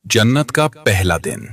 जन्नत का पहला दिन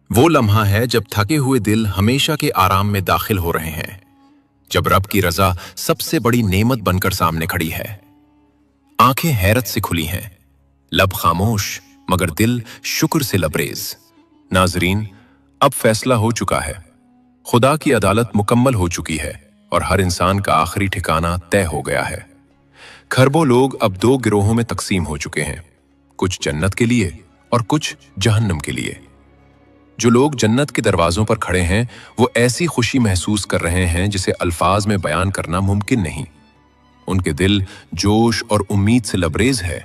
वो लम्हा है जब थके हुए दिल हमेशा के आराम में दाखिल हो रहे हैं, जब रब की रजा सबसे बड़ी नेमत बनकर सामने खड़ी है। आंखें हैरत से खुली हैं, लब खामोश मगर दिल शुक्र से लबरेज। नाजरीन, अब फैसला हो चुका है, खुदा की अदालत मुकम्मल हो चुकी है और हर इंसान का आखिरी ठिकाना तय हो गया है। खरबों लोग अब दो गिरोहों में तकसीम हो चुके हैं, कुछ जन्नत के लिए और कुछ जहन्नम के लिए। जो लोग जन्नत के दरवाजों पर खड़े हैं वो ऐसी खुशी महसूस कर रहे हैं जिसे अल्फाज में बयान करना मुमकिन नहीं। उनके दिल जोश और उम्मीद से लबरेज है,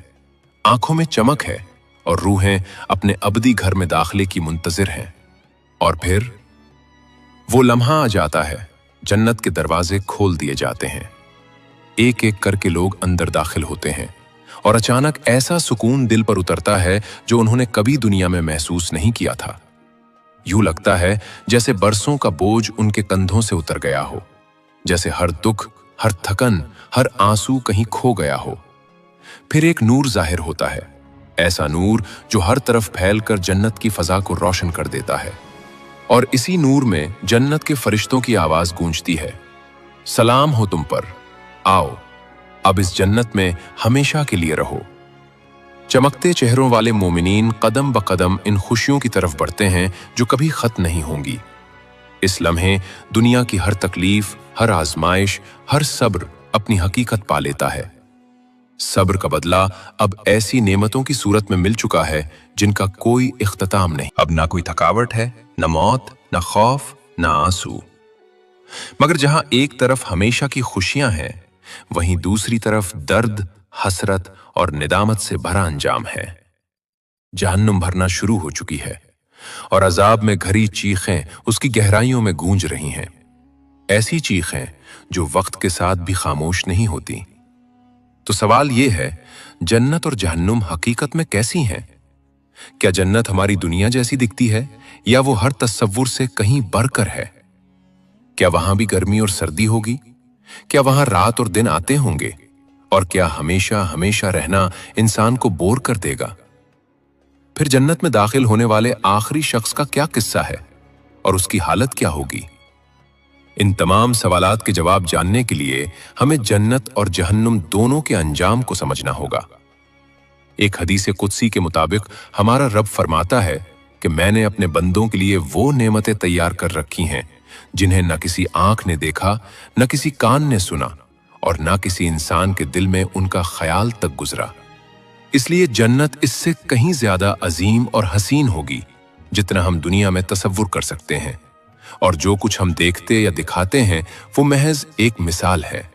आंखों में चमक है और रूहें अपने अबदी घर में दाखिले की मुंतजिर हैं। और फिर वो लम्हा आ जाता है, जन्नत के दरवाजे खोल दिए जाते हैं। एक एक करके लोग अंदर दाखिल होते हैं और अचानक ऐसा सुकून दिल पर उतरता है जो उन्होंने कभी दुनिया में महसूस नहीं किया था। यूं लगता है जैसे बरसों का बोझ उनके कंधों से उतर गया हो, जैसे हर दुख, हर थकन, हर आंसू कहीं खो गया हो। फिर एक नूर जाहिर होता है, ऐसा नूर जो हर तरफ फैलकर जन्नत की फजा को रोशन कर देता है। और इसी नूर में जन्नत के फरिश्तों की आवाज गूंजती है, सलाम हो तुम पर, आओ अब इस जन्नत में हमेशा के लिए रहो। चमकते चेहरों वाले मोमिनीन कदम ब कदम इन खुशियों की तरफ बढ़ते हैं जो कभी खत्म नहीं होंगी। इस लम्हे दुनिया की हर तकलीफ, हर आजमाइश, हर सब्र अपनी हकीकत पा लेता है। सब्र का बदला अब ऐसी नेमतों की सूरत में मिल चुका है जिनका कोई इख्तिताम नहीं। अब ना कोई थकावट है, न मौत, न खौफ, न आंसू। मगर जहां एक तरफ हमेशा की खुशियां हैं, वहीं दूसरी तरफ दर्द, हसरत और निदामत से भरा अंजाम है। जहन्नुम भरना शुरू हो चुकी है और अजाब में घरी चीखें उसकी गहराइयों में गूंज रही हैं। ऐसी चीखें जो वक्त के साथ भी खामोश नहीं होती। तो सवाल यह है, जन्नत और जहन्नुम हकीकत में कैसी हैं? क्या जन्नत हमारी दुनिया जैसी दिखती है या वो हर तस्वुर से कहीं बढ़कर है? क्या वहां भी गर्मी और सर्दी होगी? क्या वहां रात और दिन आते होंगे? और क्या हमेशा हमेशा रहना इंसान को बोर कर देगा? फिर जन्नत में दाखिल होने वाले आखिरी शख्स का क्या किस्सा है और उसकी हालत क्या होगी? इन तमाम सवालात के जवाब जानने के लिए हमें जन्नत और जहन्नुम दोनों के अंजाम को समझना होगा। एक हदीस कुदसी के मुताबिक हमारा रब फरमाता है कि मैंने अपने बंदों के लिए वो नेमतें तैयार कर रखी हैं जिन्हें न किसी आंख ने देखा, न किसी कान ने सुना और न किसी इंसान के दिल में उनका ख्याल तक गुजरा। इसलिए जन्नत इससे कहीं ज्यादा अजीम और हसीन होगी जितना हम दुनिया में तसव्वुर कर सकते हैं। और जो कुछ हम देखते या दिखाते हैं वो महज एक मिसाल है।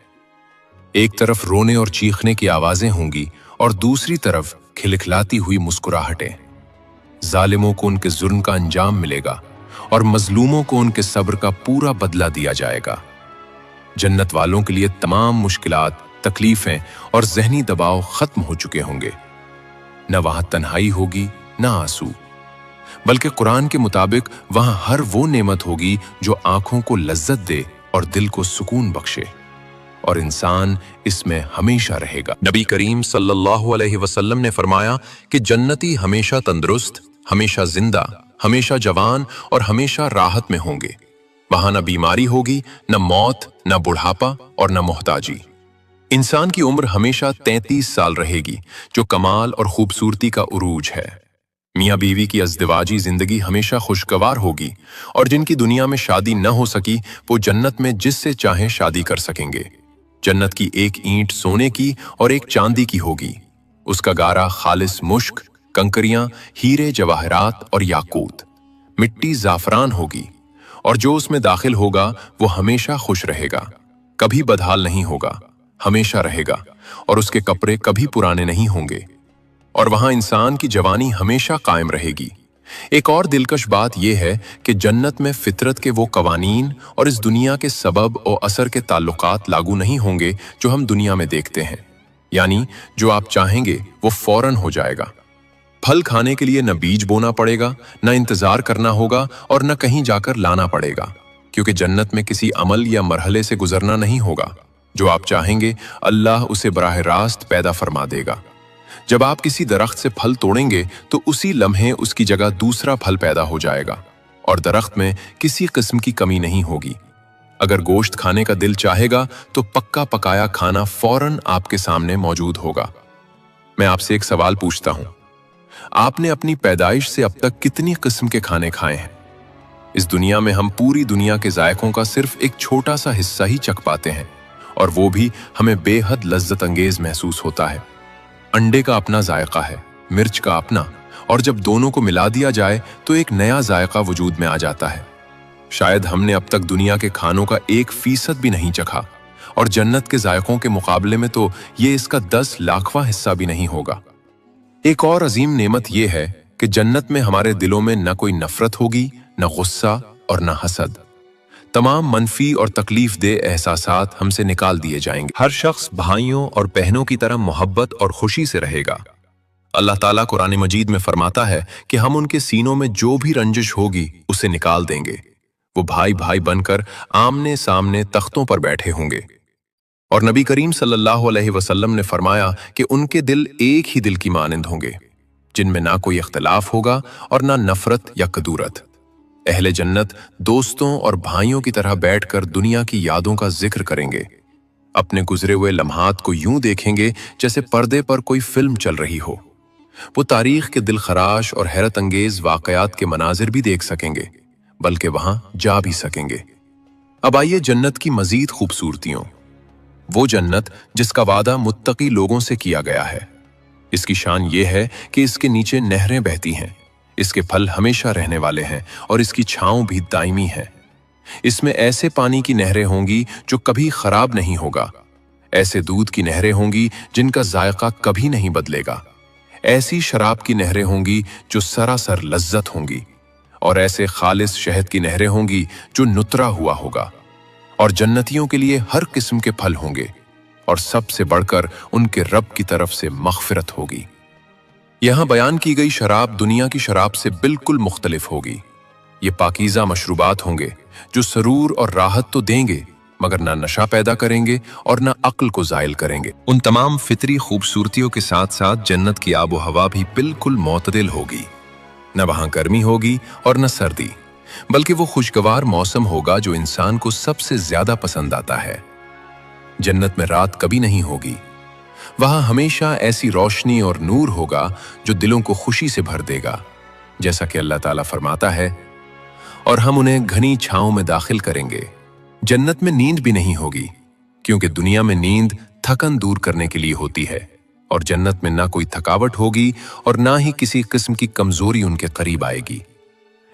एक तरफ रोने और चीखने की आवाजें होंगी और दूसरी तरफ खिलखिलाती हुई मुस्कुराहटें। जालिमों को उनके जुर्म का अंजाम मिलेगा और मजलूमों को उनके सब्र का पूरा बदला दिया जाएगा। जन्नत वालों के लिए तमाम मुश्किलात, तकलीफें और जहनी दबाव खत्म हो चुके होंगे। न वहां तन्हाई होगी, न आंसू, बल्कि कुरान के मुताबिक वहां हर वो नेमत होगी जो आंखों को लज्जत दे और दिल को सुकून बख्शे, और इंसान इसमें हमेशा रहेगा। नबी करीम सल्लल्लाहु अलैहि वसल्लम ने फरमाया कि जन्नती हमेशा तंदुरुस्त, हमेशा जिंदा, हमेशा जवान और हमेशा राहत में होंगे। वहां न बीमारी होगी, न मौत, न बुढ़ापा और न मोहताजी। इंसान की उम्र हमेशा 33 साल रहेगी, जो कमाल और खूबसूरती का उरूज है। मियाँ बीवी की अज़दिवाजी जिंदगी हमेशा खुशगवार होगी और जिनकी दुनिया में शादी न हो सकी वो जन्नत में जिससे चाहे शादी कर सकेंगे। जन्नत की एक ईंट सोने की और एक चांदी की होगी। उसका गारा खालिस मुश्क, कंकरियां हीरे जवाहरात और याकूत, मिट्टी जाफरान होगी। और जो उसमें दाखिल होगा वो हमेशा खुश रहेगा, कभी बदहाल नहीं होगा, हमेशा रहेगा। और उसके कपड़े कभी पुराने नहीं होंगे। और वहां इंसान की जवानी हमेशा कायम रहेगी। एक और दिलकश बात यह है कि जन्नत में फितरत के वो कवानीन और इस दुनिया के सबब और असर के ताल्लुकात लागू नहीं होंगे जो हम दुनिया में देखते हैं। यानी जो आप चाहेंगे वो फौरन हो जाएगा। फल खाने के लिए न बीज बोना पड़ेगा, न इंतजार करना होगा और न कहीं जाकर लाना पड़ेगा, क्योंकि जन्नत में किसी अमल या मरहले से गुजरना नहीं होगा। जो आप चाहेंगे अल्लाह उसे बराह रास्त पैदा फरमा देगा। जब आप किसी दरख्त से फल तोड़ेंगे तो उसी लम्हे उसकी जगह दूसरा फल पैदा हो जाएगा और दरख्त में किसी किस्म की कमी नहीं होगी। अगर गोश्त खाने का दिल चाहेगा तो पक्का पकाया खाना फौरन आपके सामने मौजूद होगा। मैं आपसे एक सवाल पूछता हूं, आपने अपनी पैदाइश से अब तक कितनी किस्म के खाने खाए हैं? इस दुनिया में हम पूरी दुनिया के जायकों का सिर्फ एक छोटा सा हिस्सा ही चख पाते हैं और वो भी हमें बेहद लज्जत अंगेज महसूस होता है। अंडे का अपना जायका है, मिर्च का अपना, और जब दोनों को मिला दिया जाए तो एक नया जायका वजूद में आ जाता है। शायद हमने अब तक दुनिया के खानों का 1% भी नहीं चखा और जन्नत के जायकों के मुकाबले में तो ये इसका 10 लाखवां हिस्सा भी नहीं होगा। एक और अजीम नेमत यह है कि जन्नत में हमारे दिलों में न कोई नफरत होगी, न गुस्सा और न हसद। तमाम मनफी और तकलीफ दे एहसासात हमसे निकाल दिए जाएंगे। हर शख्स भाइयों और बहनों की तरह मोहब्बत और खुशी से रहेगा। अल्लाह ताला कुरान मजीद में फरमाता है कि हम उनके सीनों में जो भी रंजिश होगी उसे निकाल देंगे। वो भाई भाई बनकर आमने सामने तख्तों पर बैठे होंगे। और नबी करीम सल्लल्लाहु अलैहि वसल्लम ने फरमाया कि उनके दिल एक ही दिल की मानिंद होंगे, जिनमें ना कोई इख्तिलाफ होगा और ना नफरत या कदूरत। अहले जन्नत दोस्तों और भाइयों की तरह बैठकर दुनिया की यादों का जिक्र करेंगे। अपने गुजरे हुए लम्हात को यूं देखेंगे जैसे पर्दे पर कोई फिल्म चल रही हो। वो तारीख के दिल खराश और हैरत अंगेज वाकयात के मनाजिर भी देख सकेंगे, बल्कि वहां जा भी सकेंगे। अब आइए जन्नत की मजीद खूबसूरतियों। वो जन्नत जिसका वादा मुत्तकी लोगों से किया गया है। इसकी शान ये है कि इसके नीचे नहरें बहती हैं, इसके फल हमेशा रहने वाले हैं और इसकी छांव भी दायमी है। इसमें ऐसे पानी की नहरें होंगी जो कभी खराब नहीं होगा, ऐसे दूध की नहरें होंगी जिनका जायका कभी नहीं बदलेगा, ऐसी शराब की नहरें होंगी जो सरासर लज्जत होंगी, और ऐसे खालिस शहद की नहरें होंगी जो नुतरा हुआ होगा। और जन्नतियों के लिए हर किस्म के फल होंगे और सबसे बढ़कर उनके रब की तरफ से मग़फ़िरत होगी। यहां बयान की गई शराब दुनिया की शराब से बिल्कुल मुख्तलिफ होगी। ये पाकीज़ा मशरूबात होंगे जो सरूर और राहत तो देंगे मगर ना नशा पैदा करेंगे और ना अक्ल को ज़ायल करेंगे। उन तमाम फितरी खूबसूरतियों के साथ साथ जन्नत की आबो हवा भी बिल्कुल मोतदिल होगी। न वहां गर्मी होगी और न सर्दी, बल्कि वो खुशगवार मौसम होगा जो इंसान को सबसे ज्यादा पसंद आता है। जन्नत में रात कभी नहीं होगी। वहां हमेशा ऐसी रोशनी और नूर होगा जो दिलों को खुशी से भर देगा। जैसा कि अल्लाह ताला फरमाता है, और हम उन्हें घनी छांव में दाखिल करेंगे। जन्नत में नींद भी नहीं होगी, क्योंकि दुनिया में नींद थकन दूर करने के लिए होती है, और जन्नत में ना कोई थकावट होगी और ना ही किसी किस्म की कमजोरी उनके करीब आएगी।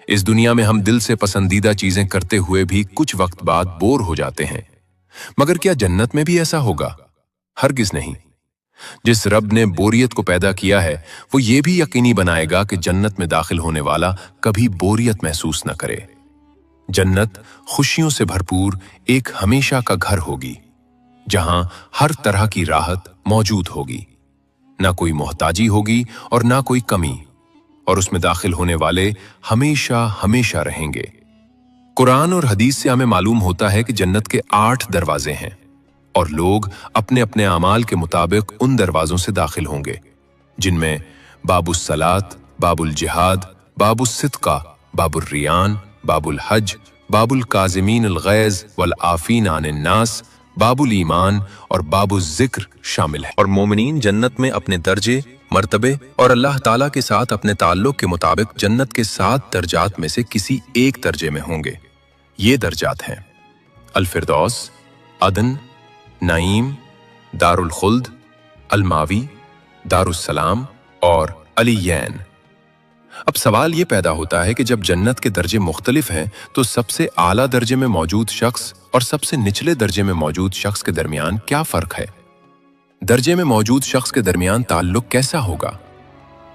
इस दुनिया में हम दिल से पसंदीदा चीजें करते हुए भी कुछ वक्त बाद बोर हो जाते हैं, मगर क्या जन्नत में भी ऐसा होगा? हरगिज नहीं। जिस रब ने बोरियत को पैदा किया है वो ये भी यकीनी बनाएगा कि जन्नत में दाखिल होने वाला कभी बोरियत महसूस न करे। जन्नत खुशियों से भरपूर एक हमेशा का घर होगी, जहां हर तरह की राहत मौजूद होगी, ना कोई मोहताजी होगी और ना कोई कमी, और उसमें दाखिल होने वाले हमेशा हमेशा रहेंगे। कुरान और हदीस से हमें मालूम होता है कि जन्नत के 8 दरवाजे हैं और लोग अपने अपने अमाल के मुताबिक उन दरवाजों से दाखिल होंगे, जिनमें बाबुस सलात, बाबुल जिहाद, बाबुस सिद्का, बाबुल रियान, बाबुल हज, बाबुल काज़िमीन अल गैज़ वल आफ़ीन अनिन नास, बाबुल ईमान और बाबुल ज़िक्र शामिल है। और मोमिनीन जन्नत में अपने दर्जे, मर्तबे और अल्लाह ताला के साथ अपने ताल्लुक के मुताबिक जन्नत के 7 दर्जात में से किसी एक दर्जे में होंगे। ये दर्जात हैं अल फिरदौस, अदन, नईम, दारुल खुल्द, अलमावी, दारुस्सलाम और अलीयैन। अब सवाल ये पैदा होता है कि जब जन्नत के दर्जे मुख्तलिफ हैं तो सबसे आला दर्जे में मौजूद शख्स और सबसे निचले दर्जे में मौजूद शख्स के दरमियान क्या फर्क है? दर्जे में मौजूद शख्स के दरमियान ताल्लुक कैसा होगा?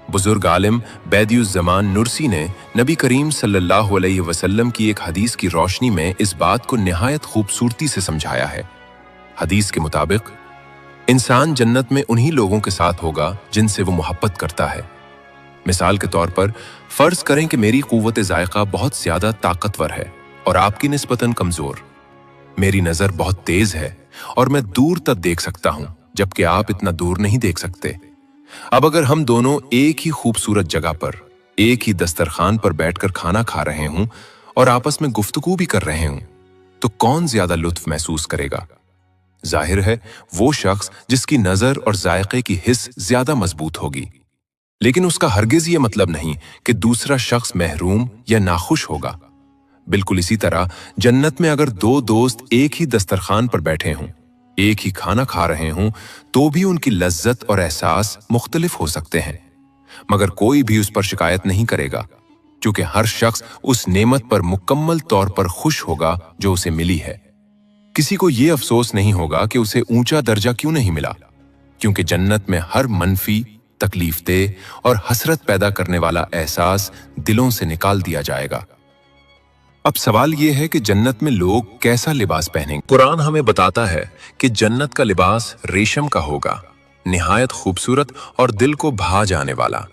बुजुर्ग आलिम बैदियुज़्ज़मान नुरसी ने नबी करीम सल्लल्लाहु अलैहि वसल्लम की एक हदीस की रोशनी में इस बात को निहायत खूबसूरती से समझाया है। हदीस के मुताबिक इंसान जन्नत में उन्हीं लोगों के साथ होगा जिनसे वो मोहब्बत करता है। मिसाल के तौर पर फर्ज करें कि मेरी कुव्वत ज़ायक़ा बहुत ज्यादा ताकतवर है और आपकी निस्बतन कमजोर। मेरी नजर बहुत तेज है और मैं दूर तक देख सकता हूं, जबकि आप इतना दूर नहीं देख सकते। अब अगर हम दोनों एक ही खूबसूरत जगह पर, एक ही दस्तरखान पर बैठकर खाना खा रहे हों और आपस में गुफ्तगू भी कर रहे हों, तो कौन ज्यादा लुत्फ महसूस करेगा? जाहिर है वो शख्स जिसकी नजर और जायके की हिस्स ज्यादा मजबूत होगी। लेकिन उसका हरगिज ये मतलब नहीं कि दूसरा शख्स महरूम या नाखुश होगा। बिल्कुल इसी तरह जन्नत में अगर दो दोस्त एक ही दस्तरखान पर बैठे हों, एक ही खाना खा रहे हों, तो भी उनकी लज्जत और एहसास मुख्तलिफ हो सकते हैं, मगर कोई भी उस पर शिकायत नहीं करेगा, क्योंकि हर शख्स उस नेमत पर मुकम्मल तौर पर खुश होगा जो उसे मिली है। किसी को यह अफसोस नहीं होगा कि उसे ऊंचा दर्जा क्यों नहीं मिला, क्योंकि जन्नत में हर मनफी, तकलीफदेह और हसरत पैदा करने वाला एहसास दिलों से निकाल दिया जाएगा। अब सवाल यह है कि जन्नत में लोग कैसा लिबास पहनेंगे। कुरान हमें बताता है कि जन्नत का लिबास रेशम का होगा, निहायत खूबसूरत और दिल को भा जाने वाला।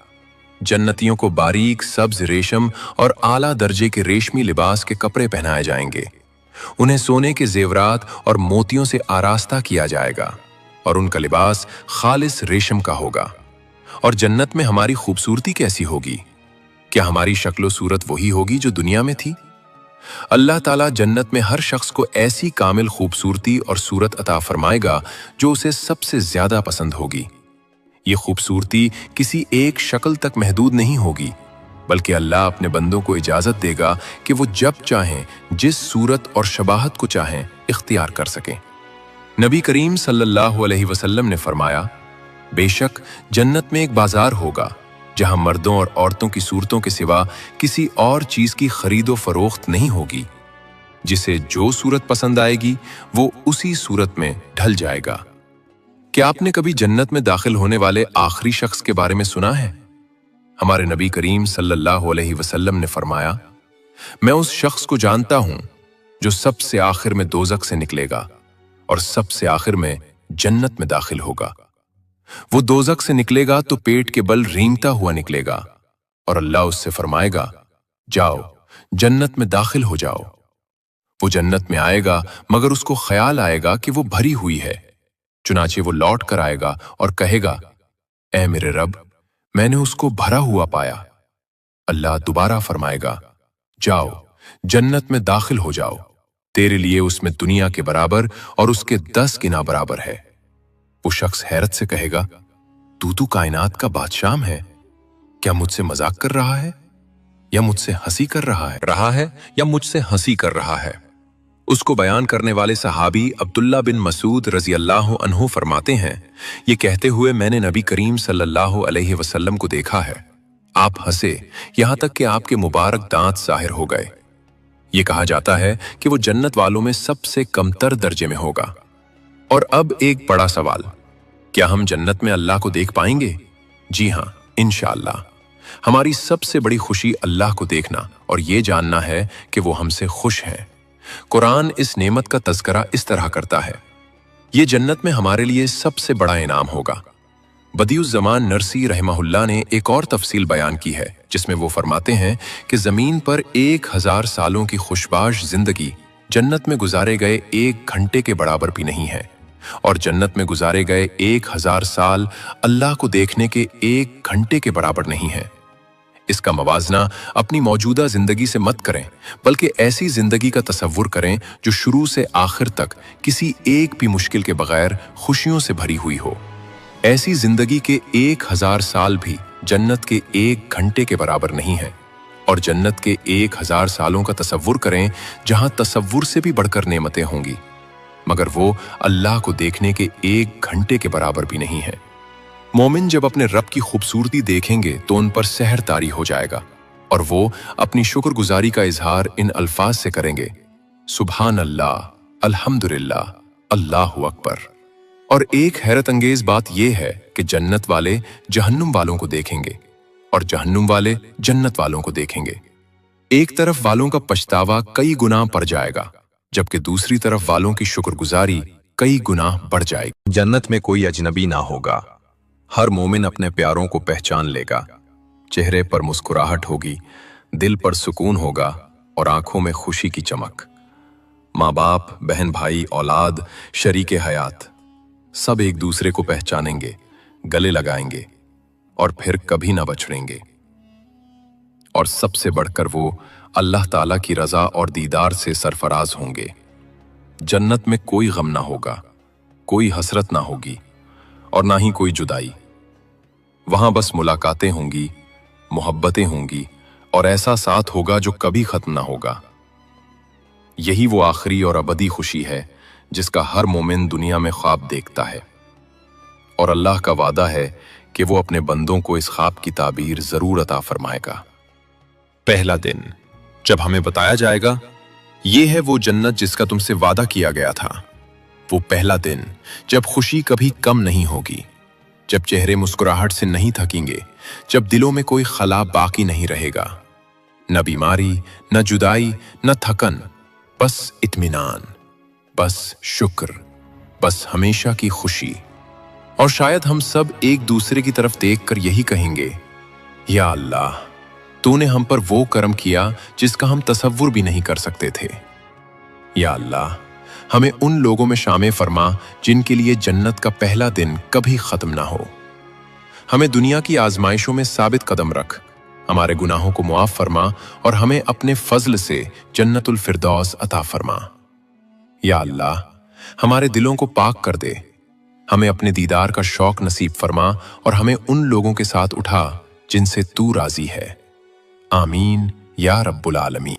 जन्नतियों को बारीक सब्ज रेशम और आला दर्जे के रेशमी लिबास के कपड़े पहनाए जाएंगे। उन्हें सोने के जेवरात और मोतियों से आरास्ता किया जाएगा और उनका लिबास खालिस रेशम का होगा। और जन्नत में हमारी खूबसूरती कैसी होगी? क्या हमारी शक्लो सूरत वही होगी जो दुनिया में थी? अल्लाह ताला जन्नत में हर शख्स को ऐसी कामिल खूबसूरती और सूरत अता फरमाएगा जो उसे सबसे ज्यादा पसंद होगी। ये खूबसूरती किसी एक शक्ल तक महदूद नहीं होगी, बल्कि अल्लाह अपने बंदों को इजाजत देगा कि वो जब चाहें, जिस सूरत और शबाहत को चाहें, इख्तियार कर सकें। नबी करीम सल्लल्लाहु अलैहि वसल्लम ने फरमाया, बेशक जन्नत में एक बाजार होगा जहां मर्दों और औरतों की सूरतों के सिवा किसी और चीज की खरीदो फरोख्त नहीं होगी। जिसे जो सूरत पसंद आएगी वो उसी सूरत में ढल जाएगा। क्या आपने कभी जन्नत में दाखिल होने वाले आखिरी शख्स के बारे में सुना है? हमारे नबी करीम सल्लल्लाहु अलैहि वसल्लम ने फरमाया, मैं उस शख्स को जानता हूं जो सबसे आखिर में दोजख से निकलेगा और सबसे आखिर में जन्नत में दाखिल होगा। वो दोजख से निकलेगा तो पेट के बल रेंगता हुआ निकलेगा और अल्लाह उससे फरमाएगा, जाओ जन्नत में दाखिल हो जाओ। वो जन्नत में आएगा मगर उसको ख्याल आएगा कि वो भरी हुई है। चुनाचे वो लौट कर आएगा और कहेगा, ऐ मेरे रब, मैंने उसको भरा हुआ पाया। अल्लाह दोबारा फरमाएगा, जाओ जन्नत में दाखिल हो जाओ, तेरे लिए उसमें दुनिया के बराबर और उसके 10 गुना बराबर है। वो शख्स हैरत से कहेगा, तू तो कायनात का बादशाह है, क्या मुझसे मजाक कर रहा है या मुझसे हंसी कर रहा है या मुझसे हंसी कर रहा है? उसको बयान करने वाले सहाबी अब्दुल्ला बिन मसूद रजी अल्लाह अन्हु फरमाते हैं, ये कहते हुए मैंने नबी करीम सल्लल्लाहु अलैहि वसल्लम को देखा है। आप हंसे यहां तक कि आपके मुबारक दांत जाहिर हो गए। ये कहा जाता है कि वो जन्नत वालों में सबसे कमतर दर्जे में होगा। और अब एक बड़ा सवाल, क्या हम जन्नत में अल्लाह को देख पाएंगे? जी हां, इंशाअल्लाह। हमारी सबसे बड़ी खुशी अल्लाह को देखना और ये जानना है कि वो हमसे खुश हैं। कुरान इस नेमत का तज़किरा इस तरह करता है, ये जन्नत में हमारे लिए सबसे बड़ा इनाम होगा। बदियुज़्ज़मान नरसी रहमहुल्लाह ने एक और तफसील बयान की है, जिसमें वो फरमाते हैं कि जमीन पर 1000 सालों की खुशबाश जिंदगी जन्नत में गुजारे गए 1 घंटे के बराबर भी नहीं है, और जन्नत में गुजारे गए 1000 साल अल्लाह को देखने के 1 घंटे के बराबर नहीं है। इसका मवाजना अपनी मौजूदा जिंदगी से मत करें, बल्कि ऐसी जिंदगी का तसव्वुर करें जो शुरू से आखिर तक किसी एक भी मुश्किल के बगैर खुशियों से भरी हुई हो। ऐसी जिंदगी के 1000 साल भी जन्नत के 1 घंटे के बराबर नहीं है। और जन्नत के 1000 सालों का तसव्वुर करें जहां तसव्वुर से भी बढ़कर नेमतें होंगी, मगर वो अल्लाह को देखने के 1 घंटे के बराबर भी नहीं है। मोमिन जब अपने रब की खूबसूरती देखेंगे तो उन पर सहर तारी हो जाएगा और वो अपनी शुक्रगुजारी का इजहार इन अल्फाज से करेंगे, सुभान अल्लाह, अल्हम्दुलिल्लाह, अल्लाहु अकबर। और एक हैरत अंगेज बात यह है कि जन्नत वाले जहन्नुम वालों को देखेंगे और जहन्नुम वाले जन्नत वालों को देखेंगे। एक तरफ वालों का पछतावा कई गुना बढ़ जाएगा, जबकि दूसरी तरफ वालों की शुक्रगुजारी कई गुना बढ़ जाएगी। जन्नत में कोई अजनबी ना होगा, हर मोमिन अपने प्यारों को पहचान लेगा। चेहरे पर मुस्कुराहट होगी, दिल पर सुकून होगा और आंखों में खुशी की चमक। माँ बाप, बहन भाई, औलाद, शरीके हयात सब एक दूसरे को पहचानेंगे, गले लगाएंगे, और फिर कभी ना बछड़ेंगे। और सबसे बढ़कर वो अल्लाह ताला की रजा और दीदार से सरफराज होंगे। जन्नत में कोई गम ना होगा, कोई हसरत ना होगी और ना ही कोई जुदाई। वहां बस मुलाकातें होंगी, मोहब्बतें होंगी और ऐसा साथ होगा जो कभी खत्म ना होगा। यही वो आखिरी और अबदी खुशी है जिसका हर मोमिन दुनिया में ख्वाब देखता है, और अल्लाह का वादा है कि वो अपने बंदों को इस ख्वाब की ताबीर जरूर अता फरमाएगा। पहला दिन जब हमें बताया जाएगा ये है वो जन्नत जिसका तुमसे वादा किया गया था। वो पहला दिन जब खुशी कभी कम नहीं होगी, जब चेहरे मुस्कुराहट से नहीं थकेंगे, जब दिलों में कोई खला बाकी नहीं रहेगा। न बीमारी, न जुदाई, न थकन, बस इत्मीनान, बस शुक्र, बस हमेशा की खुशी। और शायद हम सब एक दूसरे की तरफ देखकर यही कहेंगे, या अल्लाह, तूने हम पर वो करम किया जिसका हम तसव्वुर भी नहीं कर सकते थे। या अल्लाह, हमें उन लोगों में शामिल फरमा जिनके लिए जन्नत का पहला दिन कभी खत्म ना हो। हमें दुनिया की आजमाइशों में साबित कदम रख, हमारे गुनाहों को मुआफ फरमा और हमें अपने फजल से जन्नतुल फिरदौस अता फरमा। या अल्लाह, हमारे दिलों को पाक कर दे, हमें अपने दीदार का शौक नसीब फरमा और हमें उन लोगों के साथ उठा जिनसे तू राजी है। आमीन या रब्बुल आलमीन।